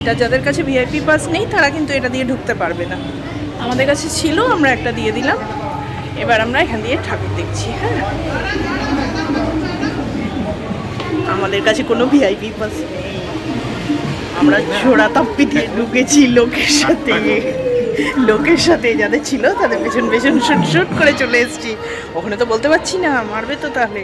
এটা যাদের কাছে ভিআইপি পাস নেই তারা কিন্তু এটা দিয়ে ঢুকতে পারবে না। আমাদের কাছে ছিল, আমরা একটা দিয়ে দিলাম। এবার আমরা এখান দিয়ে ঠাকুর দেখছি। হ্যাঁ, আমাদের কাছে কোনো ভিআইপি পাস নেই, আমরা ছোড়া তাপ্পিতে ঢুকেছি লোকের সাথে যাদের ছিল তাদের পেছন পেছন শুট শুট করে চলে এসেছি। ওখানে তো বলতে পারছি না, মারবে তো তাহলে।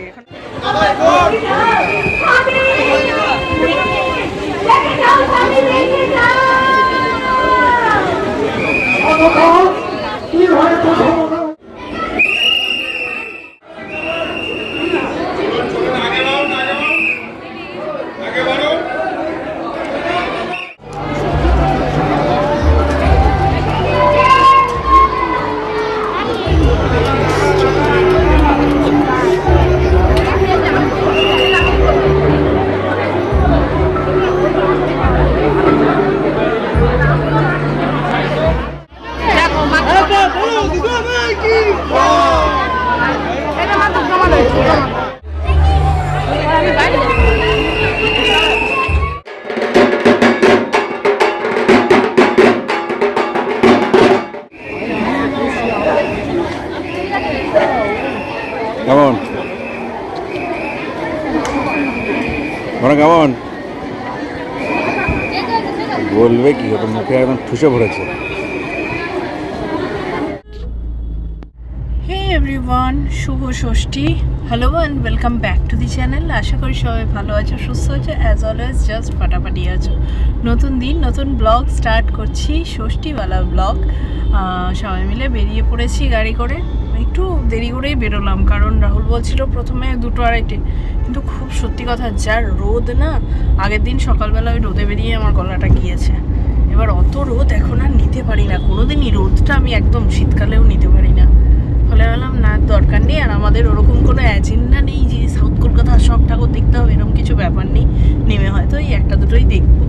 কেমন কেমন বলবে কি, ওটা মুখে একদম ঠুসে পড়েছে। হে এভরিওয়ান, শুভ Shashthi. Hello and welcome back to the channel. আশা করি সবাই ভালো আছো, সুস্থ আছো, অ্যাজ অলওয়েজ জাস্ট ফাটাফাটি আছো। নতুন দিন, নতুন ব্লগ স্টার্ট করছি, ষষ্ঠীওয়ালা ব্লগ। সবাই মিলে বেরিয়ে পড়েছি গাড়ি করে। একটু দেরি করেই বেরোলাম, কারণ রাহুল বলছিল প্রথমে 2:30, কিন্তু খুব সত্যি কথা, যার রোদ না, আগের দিন সকালবেলা ওই রোদে বেরিয়ে আমার গলাটা গিয়েছে। এবার অত রোদ এখন আর নিতে পারি না, কোনোদিনই রোদটা আমি একদম শীতকালেও নিতে পারি না। ফলে বললাম না, দরকার নেই। আর আমাদের ওরকম কোনো অ্যাজেন্ডা নেই যে সাউথ কলকাতার সব ঠাকুর দেখতে হবে, এরকম কিছু ব্যাপার নেই। নেমে হয়তো এই একটা দুটোই দেখবো,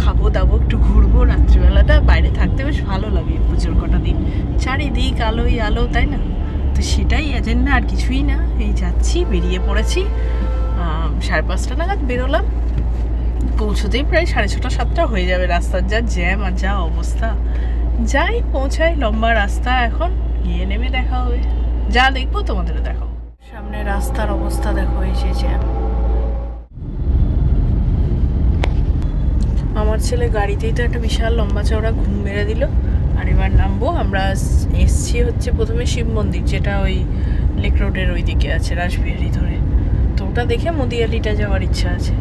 খাবো দাবো, একটু ঘুরবো। রাত্রিবেলাটা বাইরে থাকতে বেশ ভালো লাগে পুজোর কটা দিন, চারিদিক আলোই আলো, তাই না? তো সেটাই এজেন্ডা, আর কিছুই না। এই যাচ্ছি, বেরিয়ে পড়েছি। 5:30 নাগাদ বেরোলাম, পৌঁছতেই প্রায় 6:30 7টা হয়ে যাবে। রাস্তার যা জ্যাম আর যা অবস্থা। যাই, পৌঁছাই, লম্বা রাস্তা, এখন গিয়ে নেমে দেখা হবে। যা দেখবো তোমাদের দেখাবো। সামনে রাস্তার অবস্থা দেখো, এই যে জ্যাম। আমার ছেলে গাড়িতেই তো একটা বিশাল লম্বা চওড়া ঘুম মেরে দিল। আর এবার নামবো। আমরা এসছি হচ্ছে প্রথমে শিব মন্দির, যেটা ওই লেক রোডের ওই দিকে আছে, রাসবিহারি ধরে। তো ওটা দেখে মদিয়ালিটা যাওয়ার ইচ্ছা আছে।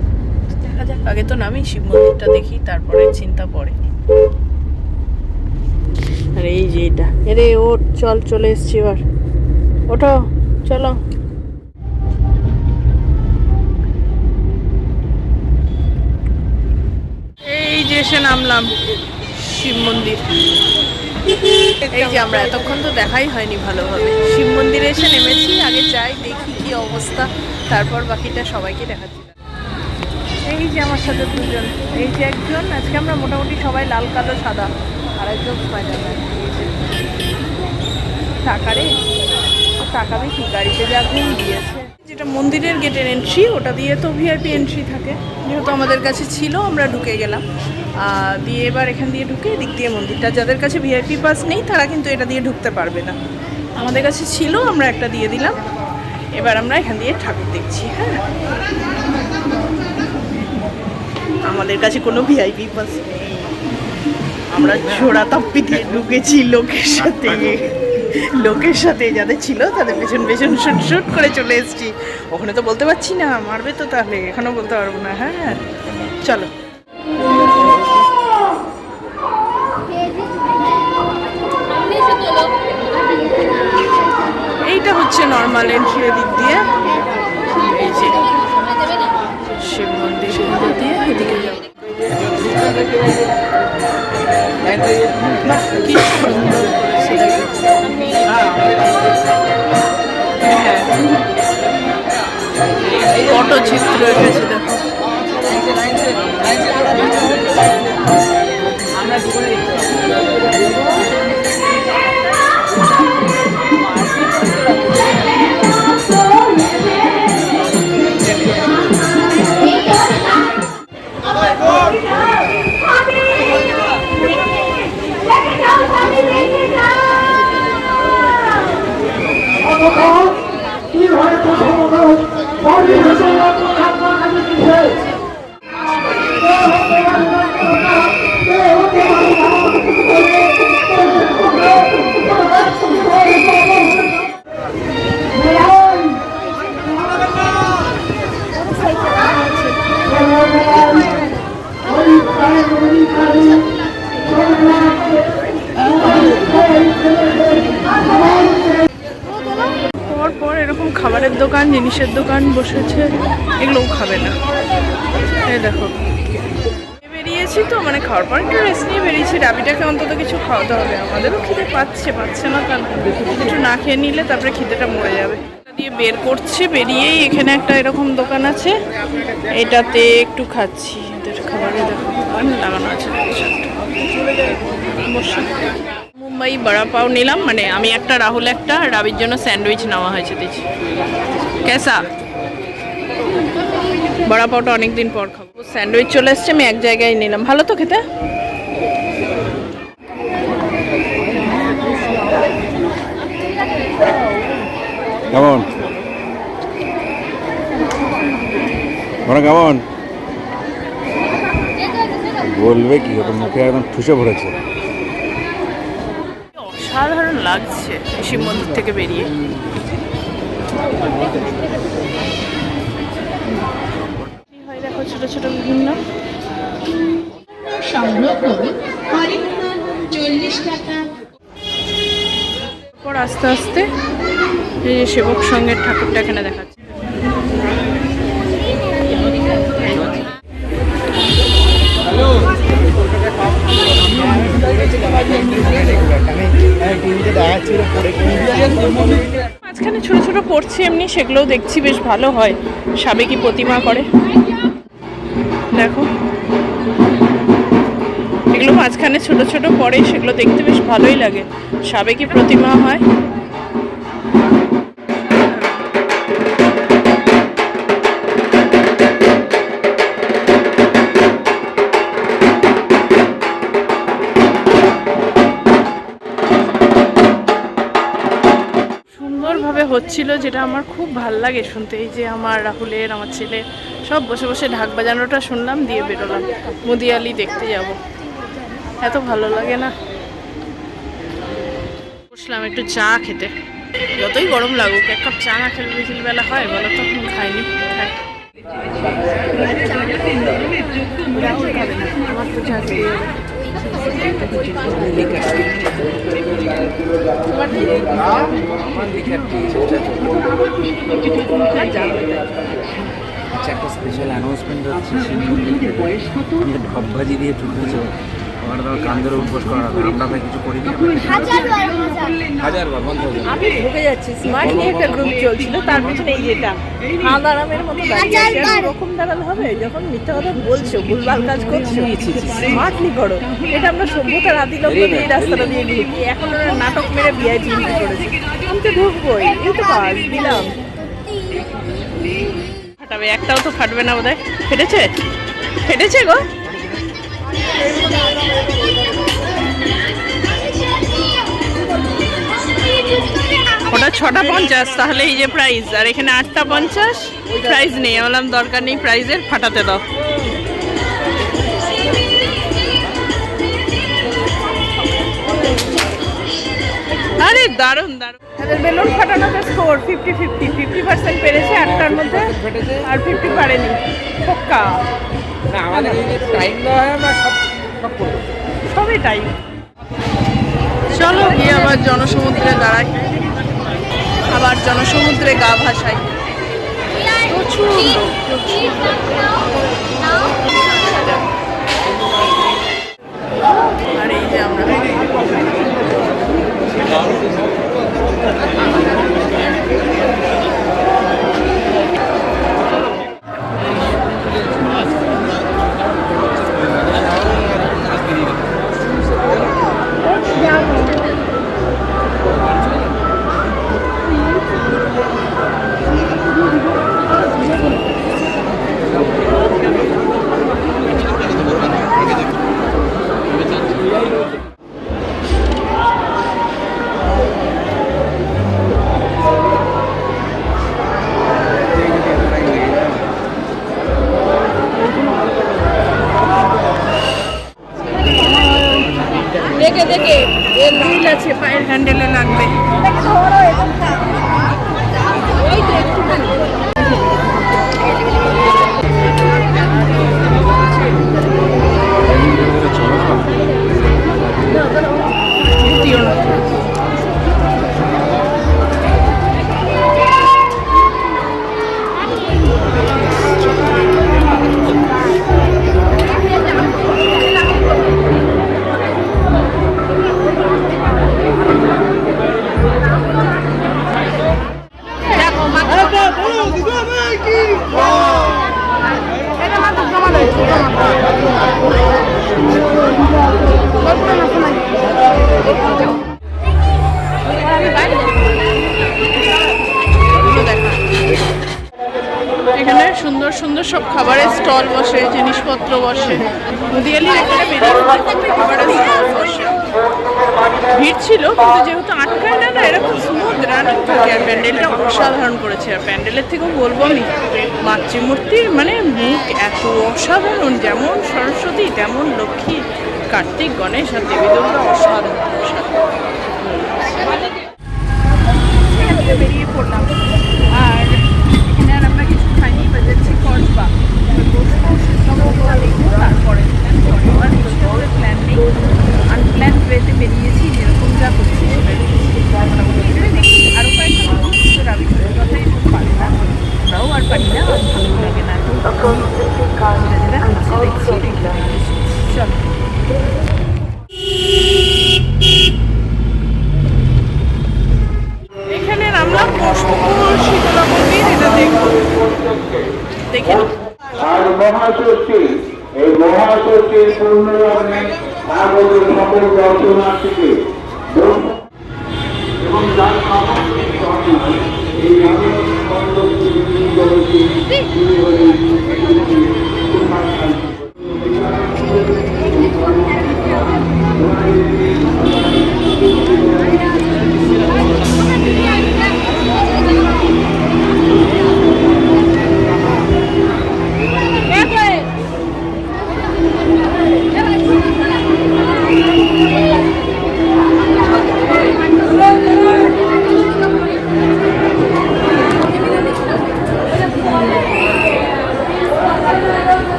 দেখা যাক, আগে তো নামি, শিব মন্দিরটা দেখি, তারপরে চিন্তা পড়ে। আর এই যে এটা, এরে ওঠ, চল, চলে এসছি এবার, ওঠো, চলো। এই যে এসে নামলাম শিব মন্দির। এই যে আমরা এতক্ষণ তো দেখাই হয়নি ভালোভাবে। শিব মন্দিরে এসে নেমেছি, আগে যাই দেখি কি অবস্থা, তারপর বাকিটা সবাইকে দেখাচ্ছি। এই যে আমার সাথে দুজন, এই যে একজন, আজকে আমরা মোটামুটি সবাই লাল কালো সাদা, আর একজন স্পাইডারম্যান। টাকা রে, টাকা বেশি, গাড়িতে যা ঘুম দিয়েছে। যেটা মন্দিরের গেটের এন্ট্রি, ওটা দিয়ে তো ভিআইপি এন্ট্রি থাকে, যেহেতু আমাদের কাছে ছিল আমরা ঢুকে গেলাম। দিয়ে এবার এখান দিয়ে ঢুকে দিক দিয়ে মন্দিরটা, যাদের কাছে ভিআইপি পাস নেই তারা কিন্তু এটা দিয়ে ঢুকতে পারবে না। আমাদের কাছে ছিল, আমরা একটা দিয়ে দিলাম। এবার আমরা এখান দিয়ে ঠাকুর দেখছি। হ্যাঁ, আমাদের কাছে কোনো ভিআইপি পাস নেই, আমরা ছোড়া তাপ্পিতে ঢুকেছি লোকের সাথে যাদের ছিল তাদের পেছন পেছন শুট শুট করে চলে এসেছি। ওখানে তো বলতে পারছি না, মারবে তো তাহলে, এখনও বলতে পারবো না। হ্যাঁ, চলো। এইটা হচ্ছে নর্মাল এন্ট্রি, দিক দিয়ে এই যে শিব মন্দির দিয়ে এদিকে যাবো। কি সুন্দর পটচিত্র এসেছে, দেখো। পর এরকম খাবারের দোকান, জিনিসের দোকান বসেছে, এগুলোও খাবে না। এই দেখো, বেরিয়েছি তো, মানে খাওয়ার পর একটু রেস্ট নিয়ে বেরিয়েছি। রাবিটাকে অন্তত কিছু খাওয়াতে হবে, আমাদেরও খিদে পাচ্ছে না, কারণ কিছু না খেয়ে নিলে তারপরে খিদেটা মরে যাবে। দিয়ে বের করছে, বেরিয়েই এখানে একটা এরকম দোকান আছে, এটাতে একটু খাচ্ছি। এদের খাবারে দেখো দোকান লাগানো আছে। মুম্বাই বড়া পাও নিলাম, মানে আমি একটা, রাহুল একটা, রাবির জন্য স্যান্ডউইচ নেওয়া হয়েছে। দেখছি কেসা বড়া পাওটা অনেকদিন পর খাবো। স্যান্ডউইচ চলে এসছে, আমি এক জায়গায় নিলাম। ভালো তো খেতে? কেমন ওরা কেমন বলবে কি হবে, মুখে একদম ঠুসে পড়েছে। অসাধারণ লাগছে শিব মন্দির থেকে বেরিয়ে। দেখো ছোট ছোট বিভিন্ন পর আস্তে আস্তে এই যে সেবক সঙ্গের ঠাকুরটা এখানে দেখাচ্ছে। মাঝখানে ছোট ছোট পড়ছে এমনি, সেগুলোও দেখছি বেশ ভালো হয়। সাবেকি প্রতিমা করে দেখো, এগুলো মাঝখানে ছোট ছোট পড়ে, সেগুলো দেখতে বেশ ভালোই লাগে। সাবেকি প্রতিমা হয়। সুন্দরভাবে হচ্ছিল, যেটা আমার খুব ভাল লাগে শুনতে। এই যে আমার রাহুলের, আমার ছেলে সব বসে বসে ঢাক বাজানোটা শুনলাম, দিয়ে বেরোলাম। মুদিয়ালি দেখতে যাব, এত ভালো লাগে না। বসলাম একটু চা খেতে, যতই গরম লাগুক এক কাপ চা না খেলে বিকেলবেলা হয় বলো তো? খাইনি, খাই। রাহুল খাবে না, আমার তো চা খেয়ে যাবে। একটা স্পেশাল অ্যানাউন্সমেন্ট হচ্ছে, ঢপ ভাজি দিয়ে ঢুকেছে। কান্দের উপোস করা হবে, আমরা ভাই কিছু করিনি। হাজারবার বন্ধ হয়ে যাবে। আমি ঢুকে যাচ্ছি, স্মার্ট নিয়ে একটা গ্রুপ চলছিল, তার পিছনে এই যেটা আদারামের মতো দাঁড়িয়ে আছে। এরকম দাঁড়ালে হবে? যখন মিথ্যা কথা বলছো, ভুলভাল কাজ করছো, স্মার্টলি করো। এটা আমরা সভ্যতার আদিলগ্ন দিয়ে এই রাস্তাটা দিয়ে ঢুকি, এখন ওরা নাটক মেরে ভিআইপি এন্ট্রি করেছে। আমি তো ঢুকবোই, এই তো কাজ দিলাম। ফাটাবে, একটাও তো ফাটবে না বোধহয়। ফেটেছে, ফেটেছে গো। ওটা 6টা 50, তাহলে এই যে প্রাইস, আর এখানে 8টা 50। প্রাইস নেই, বললাম দরকার নেই প্রাইজের, ফাটাতে দাও। আরে দারুণ দারুণ। তাদের বেলুন ফাটানোতে স্কোর 50-50, 50% পেরেছে 8টার মধ্যে, আর 50 পারেনি। পক্কা না, আমাদের টাইম দেওয়া হয়, আমরা সবই টাইম। চলো গিয়ে আবার জনসমুদ্রে দাঁড়াই, আবার জনসমুদ্রে গা ভাসাই। প্রচুর লোক, আর এই যে আমরা দেখে দেখে এর রিল আছে, পায়ের হ্যান্ডেলে লাগবে। স্টল বসে, জিনিসপত্র বসে। মুদিয়ালির এখানে বেরিয়ে বসে ভিড় ছিল, কিন্তু যেহেতু আটকায় না, এরকম স্মুথ রানিং থাকে। আর প্যান্ডেলটা অসাধারণ করেছে। আর প্যান্ডেলের থেকেও বলবো আমি, মাতৃমূর্তির মানে মুখ এত অসাধারণ, যেমন সরস্বতী তেমন লক্ষ্মী, কার্তিক, গণেশ আর দেবী দুর্গা অসাধারণ। বেরিয়ে পড়লাম, আর এখানে আর আমরা কিছু খাইনি, বাজাচ্ছি কসবা। তারপরে প্ল্যান নেই, আনপ্ল্যান ওয়েতে বেরিয়েছি, যেরকম যা করছি দেখি। আরও কয়েকটা আমি কথাই পারি না, ওরাও আর পারি না, ভালো লাগে না। চল এখানে নামলাম বোসপুকুর শীতলা মন্দির, এটা দেখবো, দেখে আর মহাষষ্ঠী, এই মহাষষ্ঠীর পূর্ণলগ্নে আগত সকল দর্শনার্থীকে এবং যার এই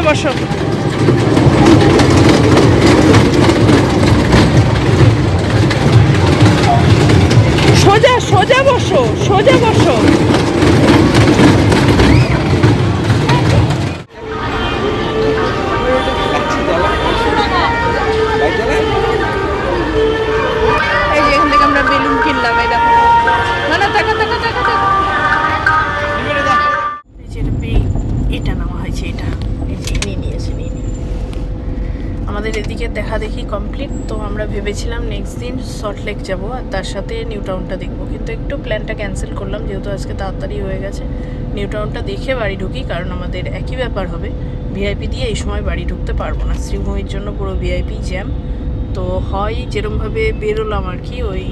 বসো। সোজা সোজা বসো, সোজা বসো। পেলাম। এই দেখো, মানে টাকা টাকা টাকা টাকা, এটা নেওয়া হয়েছে, এটা এই যে নিয়ে নিয়েছে, নিয়ে নিয়ে আমাদের এদিকে দেখা দেখি কমপ্লিট। তো আমরা ভেবেছিলাম নেক্সট দিন সল্টলেক যাব আর তার সাথে নিউ টাউনটা দেখবো, কিন্তু একটু প্ল্যানটা ক্যান্সেল করলাম যেহেতু আজকে তাড়াতাড়ি হয়ে গেছে। নিউ টাউনটা দেখে বাড়ি ঢুকি, কারণ আমাদের একই ব্যাপার হবে, ভিআইপি দিয়ে এই সময় বাড়ি ঢুকতে পারবো না, শ্রীভূমির জন্য পুরো ভিআইপি জ্যাম। তো হয় যেরমভাবে বেরোলাম আর কি, ওই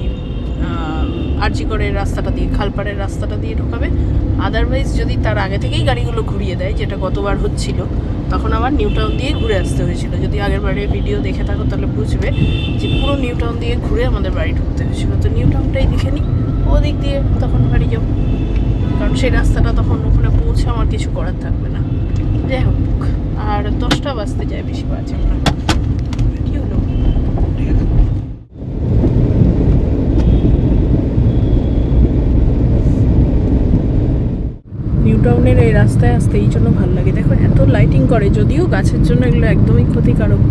আরজিকরের রাস্তাটা দিয়ে, খালপাড়ের রাস্তাটা দিয়ে ঢোকাবে, আদারওয়াইজ যদি তার আগে থেকেই গাড়িগুলো ঘুরিয়ে দেয়, যেটা গতবার হচ্ছিল, তখন আবার নিউ টাউন দিয়ে ঘুরে আসতে হয়েছিল। যদি আগের বারের ভিডিও দেখে থাকো তাহলে বুঝবে যে পুরো নিউ টাউন দিয়ে ঘুরে আমাদের বাড়ি ঢুকতে হয়েছিল। তো নিউ টাউনটাই দেখে নিই, ওদিক দিয়ে তখন বাড়ি যাবো, কারণ সেই রাস্তাটা তখন ওখানে পৌঁছে আমার কিছু করার থাকবে না। যাই হোক, আর 10টা বাজতে যায়, বেশি বাজে না। কি হলো? নিউ টাউনের এই রাস্তায় আসতে এই জন্য ভালো লাগে, দেখো এত লাইটিং করে, যদিও গাছের জন্য এগুলো একদমই ক্ষতিকারক।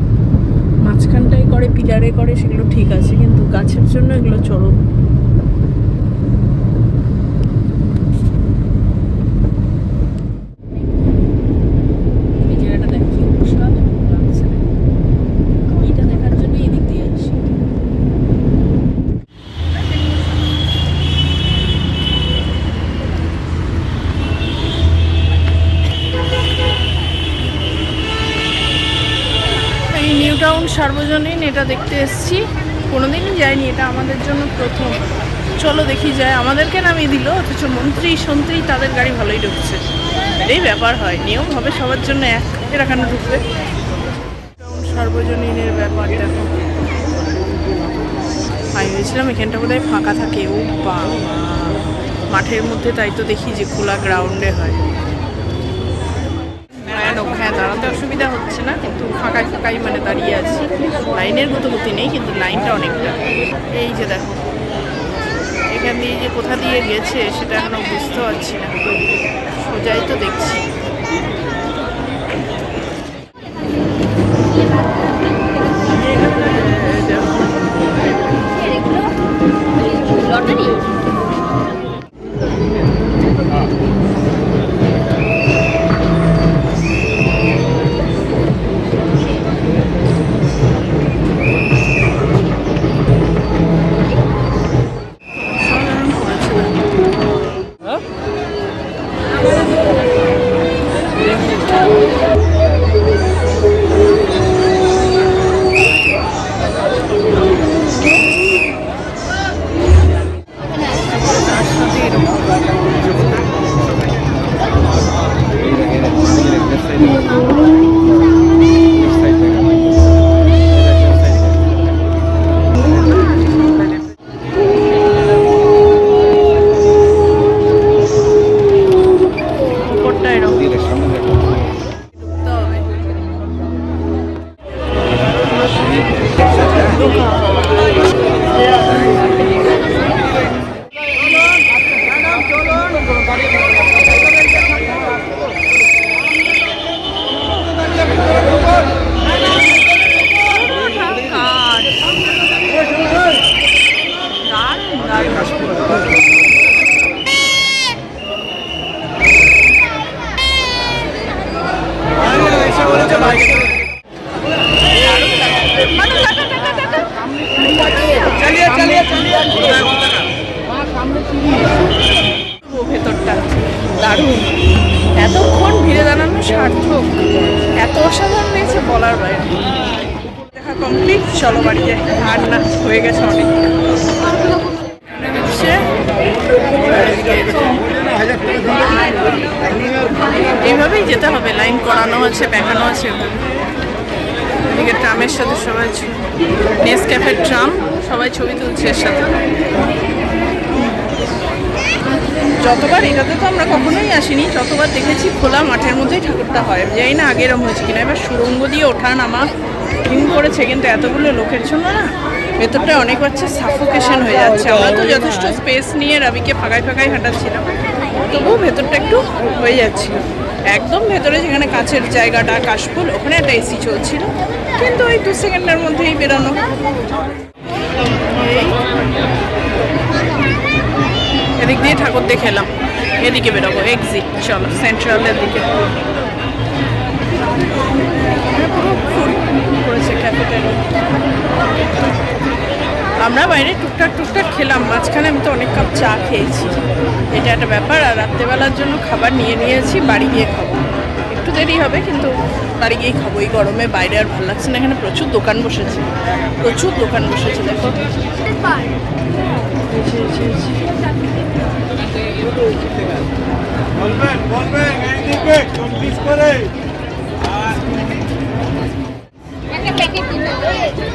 মাঝখানটায় করে, পিলারে করে, সেগুলো ঠিক আছে, কিন্তু গাছের জন্য এগুলো চরম। এই জায়গাটা দেখ কি অসাধারণ লাগছে, এইটা দেখার জন্য এদিক দিয়ে আসি। নিউ টাউন সার্বজনীন এটা দেখতে এসেছি, কোনোদিনই যাইনি, এটা আমাদের জন্য প্রথম। চলো দেখি যায়, আমাদেরকে নামিয়ে দিল, অথচ মন্ত্রী সন্ত্রী তাদের গাড়ি ভালোই ঢুকছে। এই ব্যাপার হয়, নিয়ম হবে সবার জন্য এক, এরা কেন ঢুকবে? টাউন সার্বজনীনের ব্যাপার দেখো। আমি ভেবেছিলাম এখানটা বোধহয় ফাঁকা থাকে, ও বাবা, মাঠের মধ্যে, তাই তো দেখি যে খোলা গ্রাউন্ডে হয়। হ্যাঁ, দাঁড়াতে অসুবিধা হচ্ছে না, কিন্তু ফাঁকায় ফাঁকাই মানে দাঁড়িয়ে আছি, লাইনের মতো গতি নেই, কিন্তু লাইনটা অনেকটা। এই যে দেখো, এখান দিয়ে যে কোথা দিয়ে গেছে সেটা এখনো বুঝতে পারছি না, সোজাই তো দেখছি। লটারি ভেতরটা দারুণ, এতক্ষণ ভিড়ে দাঁড়ানো সার্থক, এত অসাধারণ লেগেছে বলার বাইরে। দেখা কমপ্লিট, চলো বাড়ি যাই, আর না হয়ে গেছে অনেক। এইভাবেই যেতে হবে, লাইন করানো আছে, দেখানো আছে। এদিকে ট্রামের সাথে সবাই, নেসক্যাফের ট্রাম, সবাই ছবি তুলছে এর সাথে। যতবার এটাতে তো আমরা কখনোই আসিনি, যতবার দেখেছি খোলা মাঠের মধ্যেই ঠাকুরটা হয়। জানি না আগে এরম হয়েছে কিনা, এবার সুড়ঙ্গ দিয়ে ওঠা নামা হিম করেছে, কিন্তু এতগুলো লোকের জন্য না ভেতরটা অনেক বাচ্চা সাফোকেশন হয়ে যাচ্ছে। আমরা তো যথেষ্ট স্পেস নিয়ে রবিকে ফাঁকায় ফাঁকায় হাঁটাচ্ছিলাম, তবুও ভেতরটা একটু হয়ে যাচ্ছিল। একদম ভেতরে যেখানে কাছের জায়গাটা কাশফুল, ওখানে একটা এসি চলছিল, কিন্তু ওই 2 সেকেন্ডের মধ্যেই বেরোনো। এদিক দিয়ে ঠাকুর দেখে এলাম, এদিকে বেরোবো এক্সিট। চলো সেন্ট্রালের দিকে। পুরো ফুল করেছে ক্যাফেটেরিয়া। আমরা বাইরে টুকটাক খেলাম, মাঝখানে আমি তো অনেক কাপ চা খেয়েছি, এটা একটা ব্যাপার। আর রাত্রেবেলার জন্য খাবার নিয়ে নিয়েছি, বাড়ি গিয়ে খাবো। একটু দেরি হবে কিন্তু বাড়ি গিয়েই খাবো। এই গরমে বাইরে আর ভালো লাগছে না। এখানে প্রচুর দোকান বসেছে, দেখো।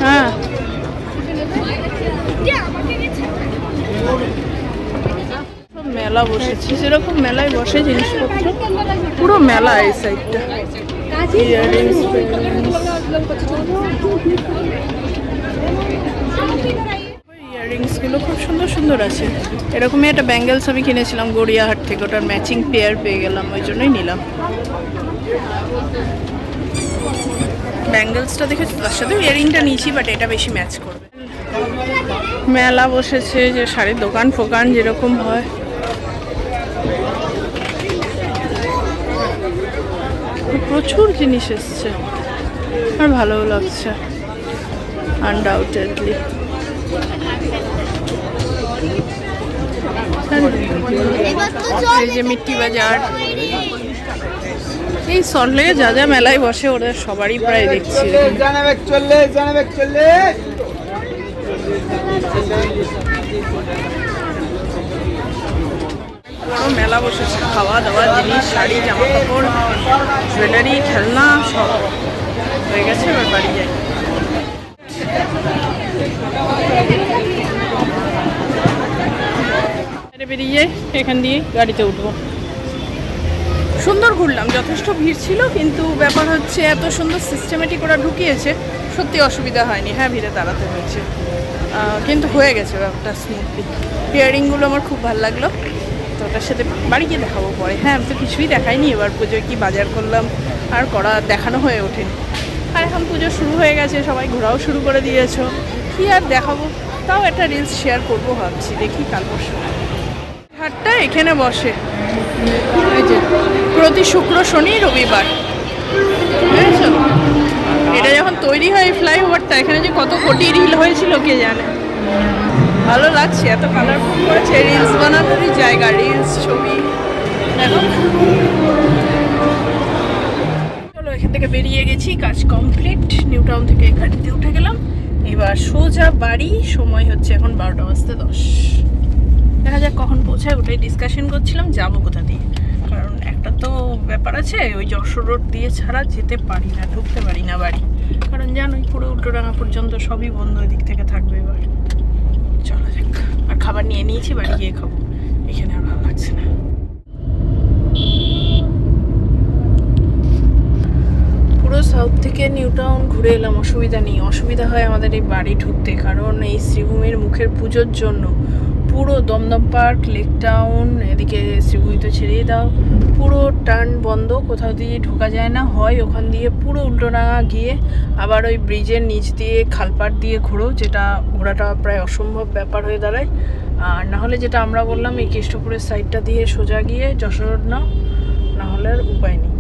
হ্যাঁ মেলা বসেছে, যেরকম মেলায় বসে জিনিসপত্র, পুরো মেলা এই সাইডটা। ইয়াররিংসগুলো খুব সুন্দর আছে। এরকমই একটা ব্যাঙ্গেলস আমি কিনেছিলাম গড়িয়াহাট থেকে, ওটার ম্যাচিং পেয়ার পেয়ে গেলাম, ওই জন্যই নিলাম। ব্যাঙ্গেলসটা দেখে তার সাথে ইয়াররিংটা নিয়েছি, বাট এটা বেশি ম্যাচ করবে। মেলা বসেছে, যে শাড়ির দোকান ফোকান যেরকম হয়। প্রচুর জিনিস এসছে, আর ভালোও লাগছে আনডাউটেডলি। এই যে মিট্টি বাজার, এই সল্টলেকে যা যা মেলায় বসে ওদের সবারই প্রায় দেখছি। মেলা বসেছে, খাওয়া দাওয়া জিনিস, শাড়ি, জামা কাপড়, জুয়েলারি, খেলনা সব হয়ে গেছে। এবার বাড়ি যাই। বেরিয়ে এখান দিয়ে গাড়িতে উঠবো। সুন্দর ঘুরলাম, যথেষ্ট ভিড় ছিল, কিন্তু ব্যাপার হচ্ছে এত সুন্দর সিস্টেমেটিক ওরা ঢুকিয়েছে, সত্যি অসুবিধা হয়নি। হ্যাঁ ভিড়ে দাঁড়াতে হয়েছে, কিন্তু হয়ে গেছে ব্যাপারটা স্মুথলি। পেয়ারিংগুলো আমার খুব ভালো লাগলো, তো ওটার সাথে বাড়ি গিয়ে দেখাবো পরে। হ্যাঁ আমি তো কিছুই দেখাইনি, এবার পুজোয় কি বাজার করলাম আর দেখানো হয়ে ওঠেনি। আর এখন পুজো শুরু হয়ে গেছে, সবাই ঘোরাও শুরু করে দিয়েছো, কি আর দেখাবো। তাও একটা রিলস শেয়ার করবো ভাবছি, দেখি কাল পরশু। হাটটা এখানে বসে এই যে প্রতি শুক্র, শনি, রবিবার, বুঝেছ? এটা যখন তৈরি হয় ফ্লাইওভারটা, এখানে যে কত কোটি রিল হয়েছিল কে জানে। ভালো লাগছে, এত কালারফুল করেছে, রিলস বানানোরই জায়গা, রিলস ছবি। দেখো চলো এখান থেকে বেরিয়ে গেছি, কাজ কমপ্লিট। নিউ টাউন থেকে গাড়িতে উঠে গেলাম, এবার সোজা বাড়ি। সময় হচ্ছে এখন 12:10। দেখা যাক কখন পৌঁছায়, ওটাই ডিসকাশন করছিলাম যাবো কোথা দিয়ে। কারণ একটা তো ব্যাপার আছে, ওই যশোর রোড দিয়ে ছাড়া যেতে পারি না, ঢুকতে পারি না বাড়ি। কারণ জানোই পুরো উল্টোডাঙ্গা পর্যন্ত সবই বন্ধ, ওই দিক থেকে থাকবে। এবার চলো যাক। আর খাবার নিয়ে নিয়েছি, বাড়ি গিয়ে খাবো, এখানে আর ভালো লাগছে না। পুরো সাউথ থেকে নিউ টাউন ঘুরে এলাম, অসুবিধা নেই। অসুবিধা হয় আমাদের এই বাড়ি ঢুকতে, কারণ এই শ্রীভূমির মুখের পুজোর জন্য পুরো দমদম পার্ক, লেক টাউন, এদিকে শ্রীভূমি তো ছেড়েই দাও, পুরো টার্ন বন্ধ, কোথাও দিয়ে ঢোকা যায় না। হয় ওখান দিয়ে পুরো উল্টোডাঙ্গা গিয়ে আবার ওই ব্রিজের নিচ দিয়ে খালপাড় দিয়ে ঘোরো, যেটা ঘোরাটা প্রায় অসম্ভব ব্যাপার হয়ে দাঁড়ায়। আর নাহলে যেটা আমরা বললাম, এই কেষ্টপুরের সাইডটা দিয়ে সোজা গিয়ে যশোর রোড নাও, নাহলে আর উপায় নেই।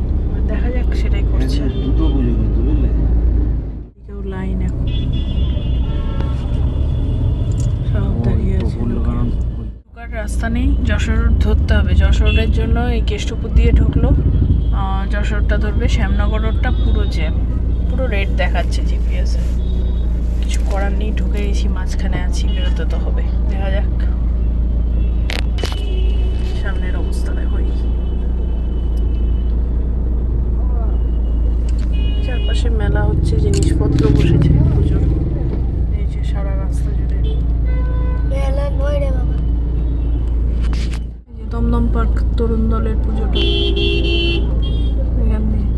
দেখা যাক, সেটাই করছে। দুটো পুজো কিন্তু বুঝলে, কেউ লাইন এখন সব দাঁড়িয়ে আছে। ঢোকার রাস্তা নেই, যশোর রোড ধরতে হবে। যশোর রোডের জন্য এই কেষ্টপুর দিয়ে ঢুকলো, যশোরটা ধরবে, শ্যামনগর রোডটা পুরো জ্যাম, পুরো রেড দেখাচ্ছে জিপিএসে। কিছু করার নেই, ঢুকে গেছি, মাঝখানে আছি, বেরোতে তো হবে। দেখা যাক সামনের অবস্থা। দেখো চারপাশে মেলা হচ্ছে, জিনিসপত্র বসেছে পুজোর, এই যে সারা রাস্তা জুড়ে। দমদম পার্ক তরুণ দলের পুজোটা এখান দিয়ে।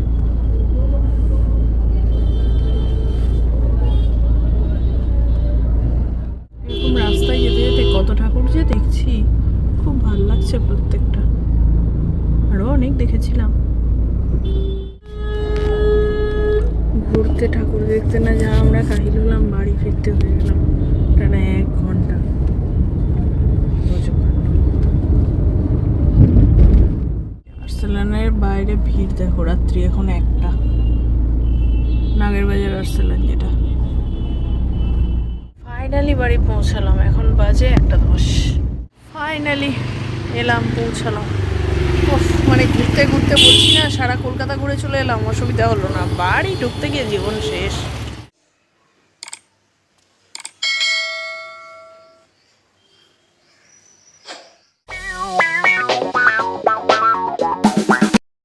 এরকম রাস্তায় যেতে যেতে কত ঠাকুর যে দেখছি, খুব ভালো লাগছে প্রত্যেকটা। আরো অনেক দেখেছিলাম। ঘুরতে ঠাকুর দেখতে না যা আমরা কাহিল হলাম, বাড়ি ফিরতে হয়ে গেলাম টানা 1 ঘন্টা। বাইরে ভিড় দেখো, রাত্রি এখন 1টা, নাগেরবাজার আসছিলেন যেটা। ফাইনালি বাড়ি পৌঁছালাম, এখন বাজে 1:10। ফাইনালি এলাম, পৌঁছালাম। ওফ, মানে ঘুরতে ঘুরতে বলছি না, সারা কলকাতা ঘুরে চলে এলাম, অসুবিধা হলো না। বাড়ি ঢুকতে গিয়ে জীবন শেষ।